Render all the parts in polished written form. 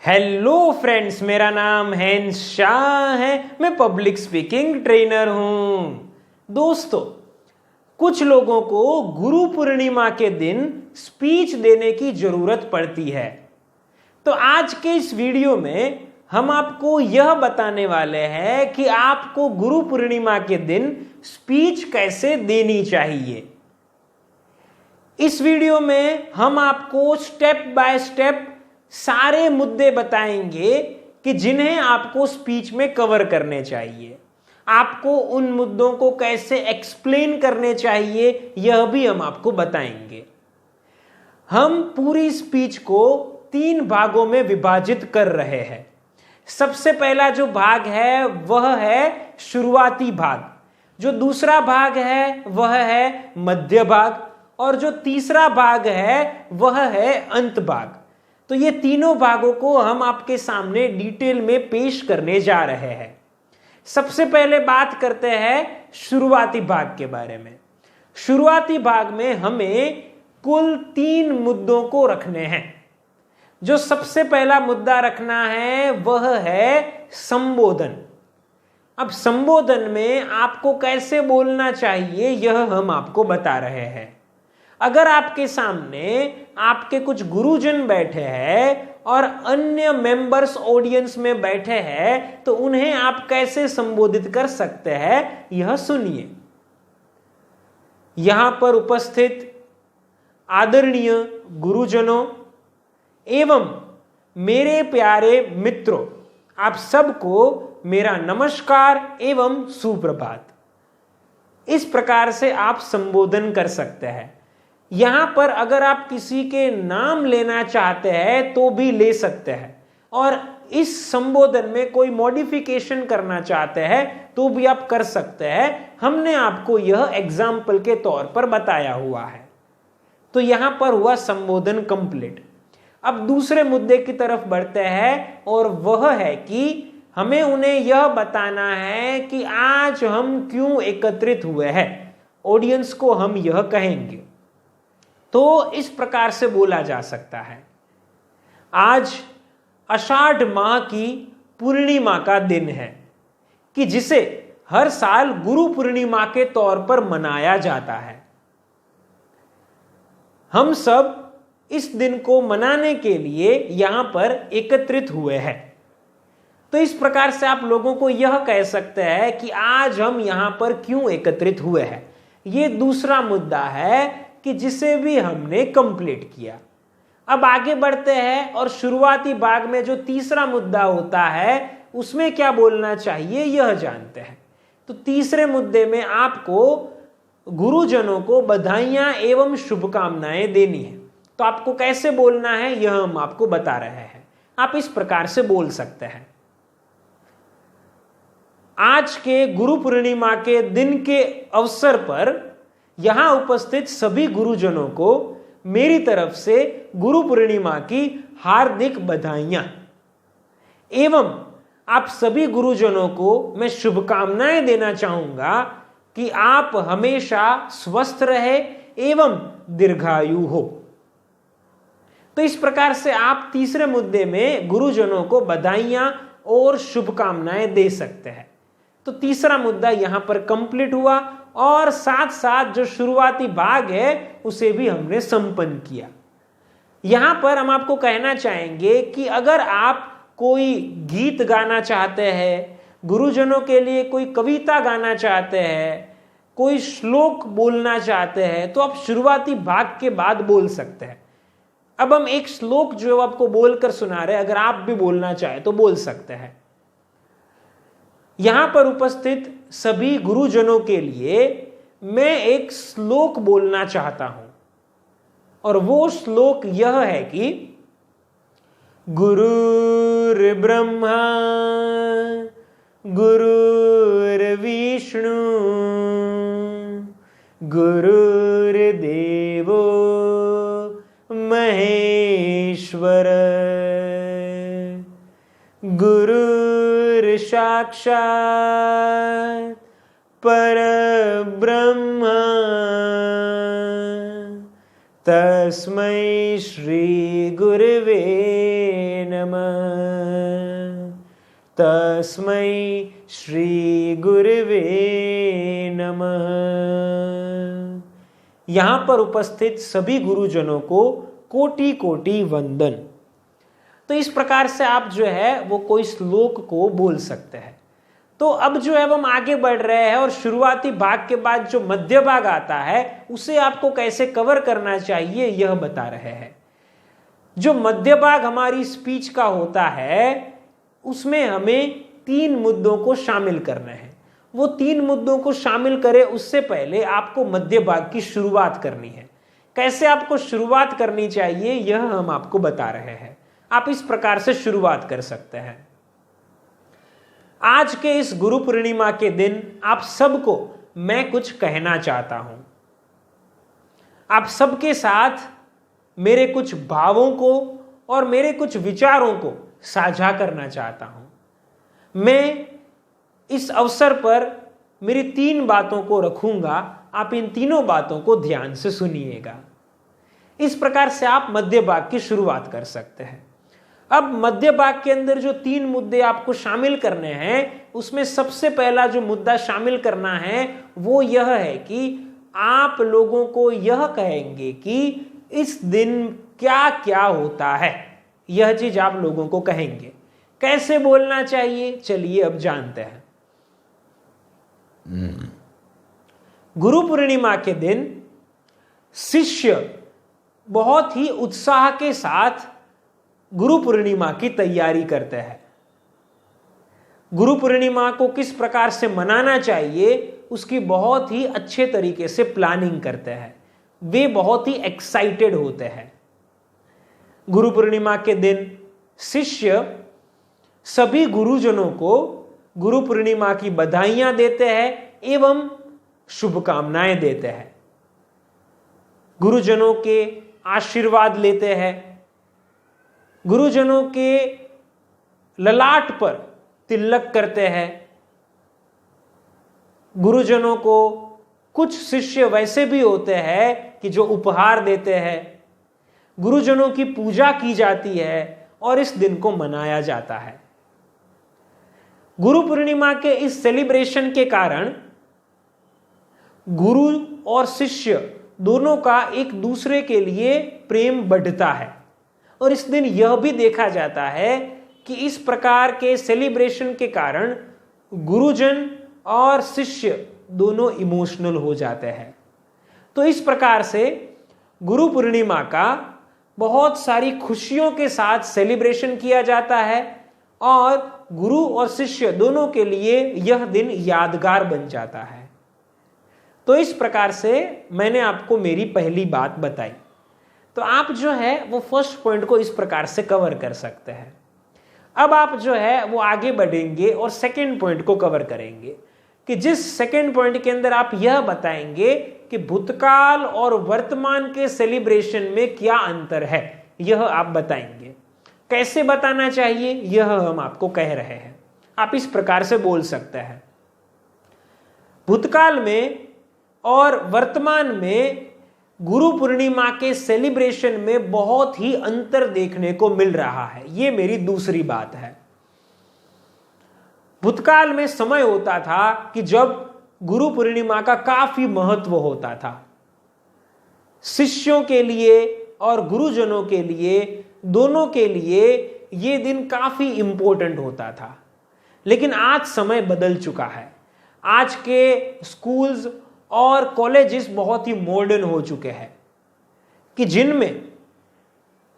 Hello friends, मेरा नाम hence Shah है। मैं पब्लिक स्पीकिंग ट्रेनर हूं। दोस्तों, कुछ लोगों को गुरु पूर्णिमा के दिन स्पीच देने की जरूरत पड़ती है। तो आज के इस वीडियो में हम आपको यह बताने वाले हैं कि आपको गुरु पूर्णिमा के दिन स्पीच कैसे देनी चाहिए। इस वीडियो में हम आपको स्टेप बाय स्टेप सारे मुद्दे बताएंगे कि जिन्हें आपको स्पीच में कवर करने चाहिए। आपको उन मुद्दों को कैसे एक्सप्लेन करने चाहिए यह भी हम आपको बताएंगे। हम पूरी स्पीच को 3 भागों में विभाजित कर रहे हैं। सबसे पहला जो भाग है वह है शुरुआती भाग, जो दूसरा भाग है वह है मध्य भाग, और जो तीसरा भाग है वह है अंत भाग। तो ये तीनों भागों को हम आपके सामने डिटेल में पेश करने जा रहे हैं। सबसे पहले बात करते हैं शुरुआती भाग के बारे में। शुरुआती भाग में हमें कुल 3 मुद्दों को रखने हैं। जो सबसे पहला मुद्दा रखना है वह है संबोधन। अब संबोधन में आपको कैसे बोलना चाहिए यह हम आपको बता रहे हैं। अगर आपके सामने आपके कुछ गुरुजन बैठे हैं और अन्य मेंबर्स ऑडियंस में बैठे हैं तो उन्हें आप कैसे संबोधित कर सकते हैं यह सुनिए। यहां पर उपस्थित आदरणीय गुरुजनों एवं मेरे प्यारे मित्रों, आप सबको मेरा नमस्कार एवं सुप्रभात। इस प्रकार से आप संबोधन कर सकते हैं। यहां पर अगर आप किसी के नाम लेना चाहते हैं तो भी ले सकते हैं, और इस संबोधन में कोई मॉडिफिकेशन करना चाहते हैं तो भी आप कर सकते हैं। हमने आपको यह एग्जाम्पल के तौर पर बताया हुआ है। तो यहां पर हुआ संबोधन कंप्लीट। अब दूसरे मुद्दे की तरफ बढ़ते हैं, और वह है कि हमें उन्हें यह बताना है कि आज हम क्यों एकत्रित हुए हैं। ऑडियंस को हम यह कहेंगे। तो इस प्रकार से बोला जा सकता है, आज आषाढ़ माह की पूर्णिमा का दिन है कि जिसे हर साल गुरु पूर्णिमा के तौर पर मनाया जाता है। हम सब इस दिन को मनाने के लिए यहां पर एकत्रित हुए हैं। तो इस प्रकार से आप लोगों को यह कह सकते हैं कि आज हम यहां पर क्यों एकत्रित हुए हैं। यह दूसरा मुद्दा है कि जिसे भी हमने कंप्लीट किया। अब आगे बढ़ते हैं और शुरुआती भाग में जो तीसरा मुद्दा होता है उसमें क्या बोलना चाहिए यह जानते हैं। तो तीसरे मुद्दे में आपको गुरुजनों को बधाइयां एवं शुभकामनाएं देनी है। तो आपको कैसे बोलना है यह हम आपको बता रहे हैं। आप इस प्रकार से बोल सकते हैं, आज के गुरु पूर्णिमा के दिन के अवसर पर यहां उपस्थित सभी गुरुजनों को मेरी तरफ से गुरु पूर्णिमा की हार्दिक बधाइयां, एवं आप सभी गुरुजनों को मैं शुभकामनाएं देना चाहूंगा कि आप हमेशा स्वस्थ रहे एवं दीर्घायु हो। तो इस प्रकार से आप तीसरे मुद्दे में गुरुजनों को बधाइयां और शुभकामनाएं दे सकते हैं। तो तीसरा मुद्दा यहां पर कंप्लीट हुआ, और साथ साथ जो शुरुआती भाग है उसे भी हमने संपन्न किया। यहां पर हम आपको कहना चाहेंगे कि अगर आप कोई गीत गाना चाहते हैं, गुरुजनों के लिए कोई कविता गाना चाहते हैं, कोई श्लोक बोलना चाहते हैं, तो आप शुरुआती भाग के बाद बोल सकते हैं। अब हम एक श्लोक जो आपको बोलकर सुना रहे हैं, अगर आप भी बोलना चाहे तो बोल सकते हैं। यहां पर उपस्थित सभी गुरुजनों के लिए मैं एक श्लोक बोलना चाहता हूं, और वो श्लोक यह है कि गुरुर्ब्रह्मा गुरुर्विष्णु गुरुर्देवो महेश्वर गुरुर्साक्षात् परब्रह्म तस्मै श्री गुरवे नमः। तस्मै श्री गुरुवे नमः। यहां पर उपस्थित सभी गुरुजनों को कोटि कोटि वंदन। तो इस प्रकार से आप जो है वो कोई श्लोक को बोल सकते हैं। तो अब जो है हम आगे बढ़ रहे हैं और शुरुआती भाग के बाद जो मध्य भाग आता है उसे आपको कैसे कवर करना चाहिए यह बता रहे हैं। जो मध्य भाग हमारी स्पीच का होता है उसमें हमें 3 मुद्दों को शामिल करना है। वो 3 मुद्दों को शामिल करें उससे पहले आपको मध्य भाग की शुरुआत करनी है। कैसे आपको शुरुआत करनी चाहिए यह हम आपको बता रहे हैं। आप इस प्रकार से शुरुआत कर सकते हैं। आज के इस गुरु पूर्णिमा के दिन आप सबको मैं कुछ कहना चाहता हूं। आप सबके साथ मेरे कुछ भावों को और मेरे कुछ विचारों को साझा करना चाहता हूं। मैं इस अवसर पर मेरी 3 बातों को रखूंगा। आप इन तीनों बातों को ध्यान से सुनिएगा। इस प्रकार से आप मध्य भाग की शुरुआत कर सकते हैं। अब मध्य भाग के अंदर जो 3 मुद्दे आपको शामिल करने हैं उसमें सबसे पहला जो मुद्दा शामिल करना है वो यह है कि आप लोगों को यह कहेंगे कि इस दिन क्या क्या होता है। यह चीज आप लोगों को कहेंगे। कैसे बोलना चाहिए चलिए अब जानते हैं। गुरु पूर्णिमा के दिन शिष्य बहुत ही उत्साह के साथ गुरु पूर्णिमा की तैयारी करते हैं। गुरु पूर्णिमा को किस प्रकार से मनाना चाहिए उसकी बहुत ही अच्छे तरीके से प्लानिंग करते हैं। वे बहुत ही एक्साइटेड होते हैं। गुरु पूर्णिमा के दिन शिष्य सभी गुरुजनों को गुरु पूर्णिमा की बधाइयां देते हैं एवं शुभकामनाएं देते हैं। गुरुजनों के आशीर्वाद लेते हैं। गुरुजनों के ललाट पर तिलक करते हैं। गुरुजनों को कुछ शिष्य वैसे भी होते हैं कि जो उपहार देते हैं। गुरुजनों की पूजा की जाती है और इस दिन को मनाया जाता है। गुरु पूर्णिमा के इस सेलिब्रेशन के कारण गुरु और शिष्य दोनों का एक दूसरे के लिए प्रेम बढ़ता है। और इस दिन यह भी देखा जाता है कि इस प्रकार के सेलिब्रेशन के कारण गुरुजन और शिष्य दोनों इमोशनल हो जाते हैं। तो इस प्रकार से गुरु पूर्णिमा का बहुत सारी खुशियों के साथ सेलिब्रेशन किया जाता है और गुरु और शिष्य दोनों के लिए यह दिन यादगार बन जाता है। तो इस प्रकार से मैंने आपको मेरी पहली बात बताई। तो आप जो है वो फर्स्ट पॉइंट को इस प्रकार से कवर कर सकते हैं। अब आप जो है वो आगे बढ़ेंगे और सेकंड पॉइंट को कवर करेंगे कि जिस सेकंड पॉइंट के अंदर आप यह बताएंगे कि भूतकाल और वर्तमान के सेलिब्रेशन में क्या अंतर है यह आप बताएंगे। कैसे बताना चाहिए यह हम आपको कह रहे हैं। आप इस प्रकार से बोल सकते हैं। भूतकाल में और वर्तमान में गुरु पूर्णिमा के सेलिब्रेशन में बहुत ही अंतर देखने को मिल रहा है। यह मेरी दूसरी बात है। भूतकाल में समय होता था कि जब गुरु पूर्णिमा का काफी महत्व होता था। शिष्यों के लिए और गुरुजनों के लिए दोनों के लिए यह दिन काफी इंपॉर्टेंट होता था। लेकिन आज समय बदल चुका है। आज के स्कूल्स और कॉलेजेस बहुत ही मॉडर्न हो चुके हैं कि जिनमें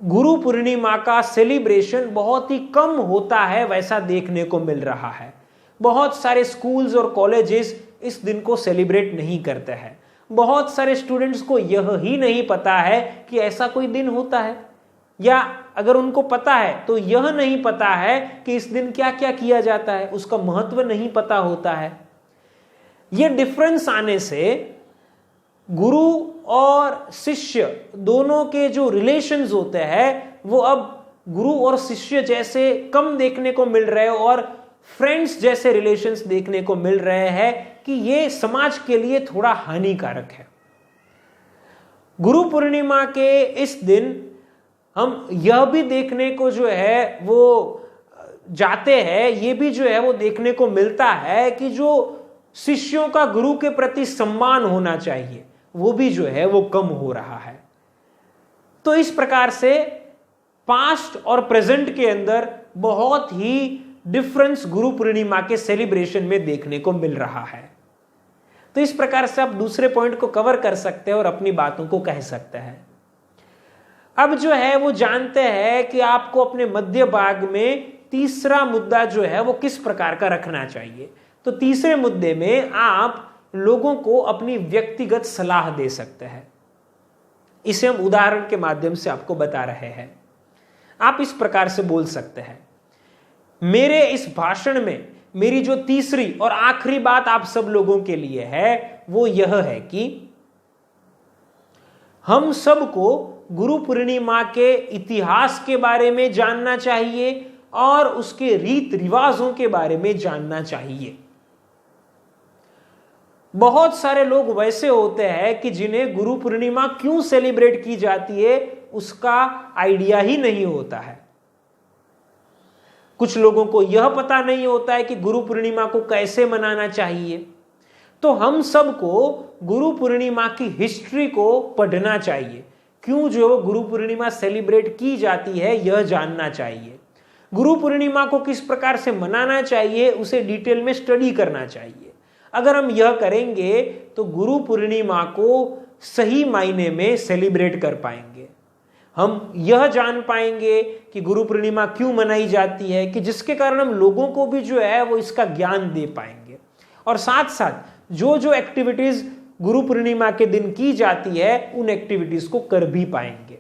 गुरु पूर्णिमा का सेलिब्रेशन बहुत ही कम होता है वैसा देखने को मिल रहा है। बहुत सारे स्कूल्स और कॉलेजेस इस दिन को सेलिब्रेट नहीं करते हैं। बहुत सारे स्टूडेंट्स को यह ही नहीं पता है कि ऐसा कोई दिन होता है, या अगर उनको पता है तो यह नहीं पता है कि इस दिन क्या क्या किया जाता है, उसका महत्व नहीं पता होता है। यह डिफरेंस आने से गुरु और शिष्य दोनों के जो रिलेशंस होते हैं वो अब गुरु और शिष्य जैसे कम देखने को मिल रहे हैं और फ्रेंड्स जैसे रिलेशंस देखने को मिल रहे हैं कि ये समाज के लिए थोड़ा हानिकारक है। गुरु पूर्णिमा के इस दिन हम यह भी देखने को जो है वो जाते हैं ये भी जो है वो देखने को मिलता है कि जो शिष्यों का गुरु के प्रति सम्मान होना चाहिए वो भी जो है वो कम हो रहा है। तो इस प्रकार से पास्ट और प्रेजेंट के अंदर बहुत ही डिफरेंस गुरु पूर्णिमा के सेलिब्रेशन में देखने को मिल रहा है। तो इस प्रकार से आप दूसरे पॉइंट को कवर कर सकते हैं और अपनी बातों को कह सकते हैं। अब जो है वो जानते हैं कि आपको अपने मध्य भाग में तीसरा मुद्दा जो है वो किस प्रकार का रखना चाहिए। तो तीसरे मुद्दे में आप लोगों को अपनी व्यक्तिगत सलाह दे सकते हैं। इसे हम उदाहरण के माध्यम से आपको बता रहे हैं। आप इस प्रकार से बोल सकते हैं, मेरे इस भाषण में मेरी जो तीसरी और आखिरी बात आप सब लोगों के लिए है वो यह है कि हम सबको गुरु पूर्णिमा के इतिहास के बारे में जानना चाहिए और उसके रीत रिवाजों के बारे में जानना चाहिए। बहुत सारे लोग वैसे होते हैं कि जिन्हें गुरु पूर्णिमा क्यों सेलिब्रेट की जाती है उसका आइडिया ही नहीं होता है। कुछ लोगों को यह पता नहीं होता है कि गुरु पूर्णिमा को कैसे मनाना चाहिए। तो हम सबको गुरु पूर्णिमा की हिस्ट्री को पढ़ना चाहिए, क्यों जो गुरु पूर्णिमा सेलिब्रेट की जाती है यह जानना चाहिए। गुरु पूर्णिमा को किस प्रकार से मनाना चाहिए उसे डिटेल में स्टडी करना चाहिए। अगर हम यह करेंगे तो गुरु पूर्णिमा को सही मायने में सेलिब्रेट कर पाएंगे। हम यह जान पाएंगे कि गुरु पूर्णिमा क्यों मनाई जाती है, कि जिसके कारण हम लोगों को भी जो है वो इसका ज्ञान दे पाएंगे। और साथ साथ जो जो एक्टिविटीज गुरु पूर्णिमा के दिन की जाती है उन एक्टिविटीज को कर भी पाएंगे।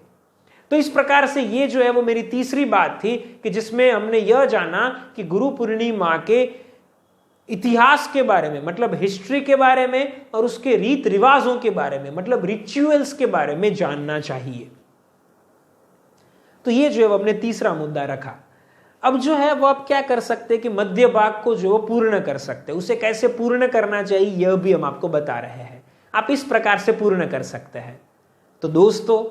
तो इस प्रकार से ये जो है वो मेरी तीसरी बात थी कि जिसमें हमने यह जाना कि गुरु पूर्णिमा के इतिहास के बारे में, मतलब हिस्ट्री के बारे में, और उसके रीत रिवाजों के बारे में, मतलब रिचुअल्स के बारे में जानना चाहिए। तो ये जो है वो हमने तीसरा मुद्दा रखा। अब जो है वो आप क्या कर सकते हैं कि मध्य भाग को जो पूर्ण कर सकते हैं। उसे कैसे पूर्ण करना चाहिए यह भी हम आपको बता रहे हैं। आप इस प्रकार से पूर्ण कर सकते हैं। तो दोस्तों,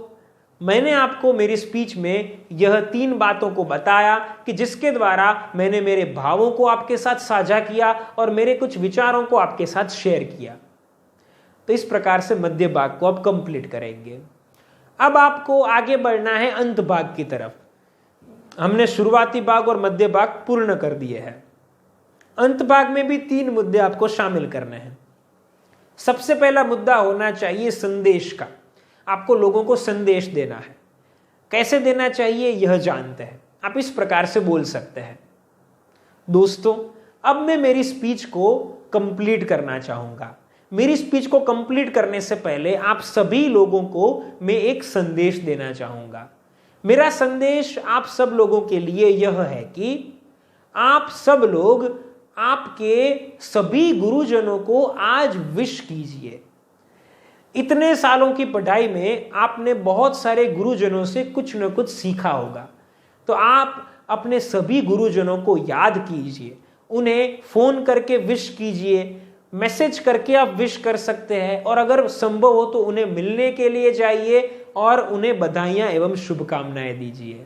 मैंने आपको मेरी स्पीच में यह 3 बातों को बताया कि जिसके द्वारा मैंने मेरे भावों को आपके साथ साझा किया और मेरे कुछ विचारों को आपके साथ शेयर किया। तो इस प्रकार से मध्य भाग को आप कंप्लीट करेंगे। अब आपको आगे बढ़ना है अंत भाग की तरफ। हमने शुरुआती भाग और मध्य भाग पूर्ण कर दिए हैं। अंत भाग में भी 3 मुद्दे आपको शामिल करने हैं। सबसे पहला मुद्दा होना चाहिए संदेश का। आपको लोगों को संदेश देना है। कैसे देना चाहिए यह जानते हैं। आप इस प्रकार से बोल सकते हैं, दोस्तों अब मैं मेरी स्पीच को कंप्लीट करना चाहूंगा। मेरी स्पीच को कंप्लीट करने से पहले आप सभी लोगों को मैं एक संदेश देना चाहूंगा। मेरा संदेश आप सब लोगों के लिए यह है कि आप सब लोग आपके सभी गुरुजनों को आज विश कीजिए। इतने सालों की पढ़ाई में आपने बहुत सारे गुरुजनों से कुछ न कुछ सीखा होगा। तो आप अपने सभी गुरुजनों को याद कीजिए, उन्हें फोन करके विश कीजिए, मैसेज करके आप विश कर सकते हैं, और अगर संभव हो तो उन्हें मिलने के लिए जाइए और उन्हें बधाइयां एवं शुभकामनाएं दीजिए।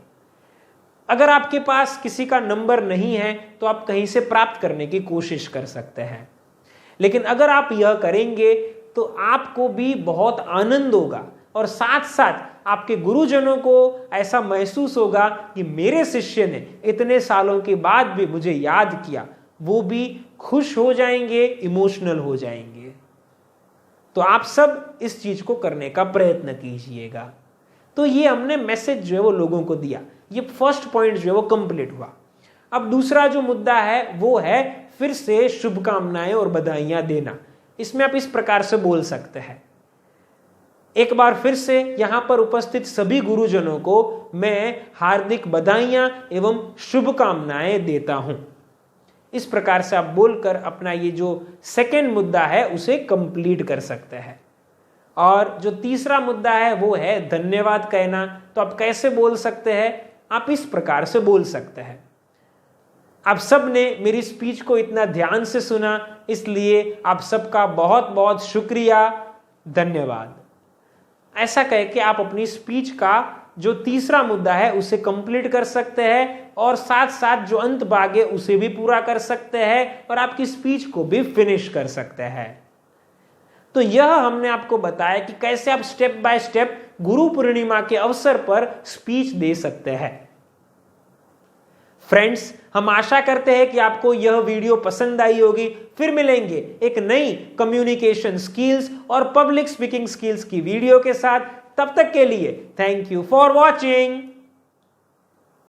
अगर आपके पास किसी का नंबर नहीं है तो आप कहीं से प्राप्त करने की कोशिश कर सकते हैं। लेकिन अगर आप यह करेंगे तो आपको भी बहुत आनंद होगा और साथ साथ आपके गुरुजनों को ऐसा महसूस होगा कि मेरे शिष्य ने इतने सालों के बाद भी मुझे याद किया। वो भी खुश हो जाएंगे, इमोशनल हो जाएंगे। तो आप सब इस चीज को करने का प्रयत्न कीजिएगा। तो ये हमने मैसेज जो है वो लोगों को दिया। ये फर्स्ट पॉइंट जो है वो कंप्लीट हुआ। अब दूसरा जो मुद्दा है वो है फिर से शुभकामनाएं और बधाइयां देना। इसमें आप इस प्रकार से बोल सकते हैं, एक बार फिर से यहां पर उपस्थित सभी गुरुजनों को मैं हार्दिक बधाइयां एवं शुभकामनाएं देता हूं। इस प्रकार से आप बोलकर अपना ये जो सेकंड मुद्दा है उसे कंप्लीट कर सकते हैं। और जो तीसरा मुद्दा है वो है धन्यवाद कहना। तो आप कैसे बोल सकते हैं? आप इस प्रकार से बोल सकते हैं, आप सब ने मेरी स्पीच को इतना ध्यान से सुना, इसलिए आप सबका बहुत बहुत शुक्रिया, धन्यवाद। ऐसा कह के आप अपनी स्पीच का जो तीसरा मुद्दा है उसे कंप्लीट कर सकते हैं और साथ साथ जो अंत भाग है उसे भी पूरा कर सकते हैं और आपकी स्पीच को भी फिनिश कर सकते हैं। तो यह हमने आपको बताया कि कैसे आप step by step Guru Purnima के अवसर पर स्पीच दे सकते हैं। फ्रेंड्स, हम आशा करते हैं कि आपको यह वीडियो पसंद आई होगी। फिर मिलेंगे एक नई कम्युनिकेशन स्किल्स और पब्लिक स्पीकिंग स्किल्स की वीडियो के साथ। तब तक के लिए थैंक यू फॉर वॉचिंग।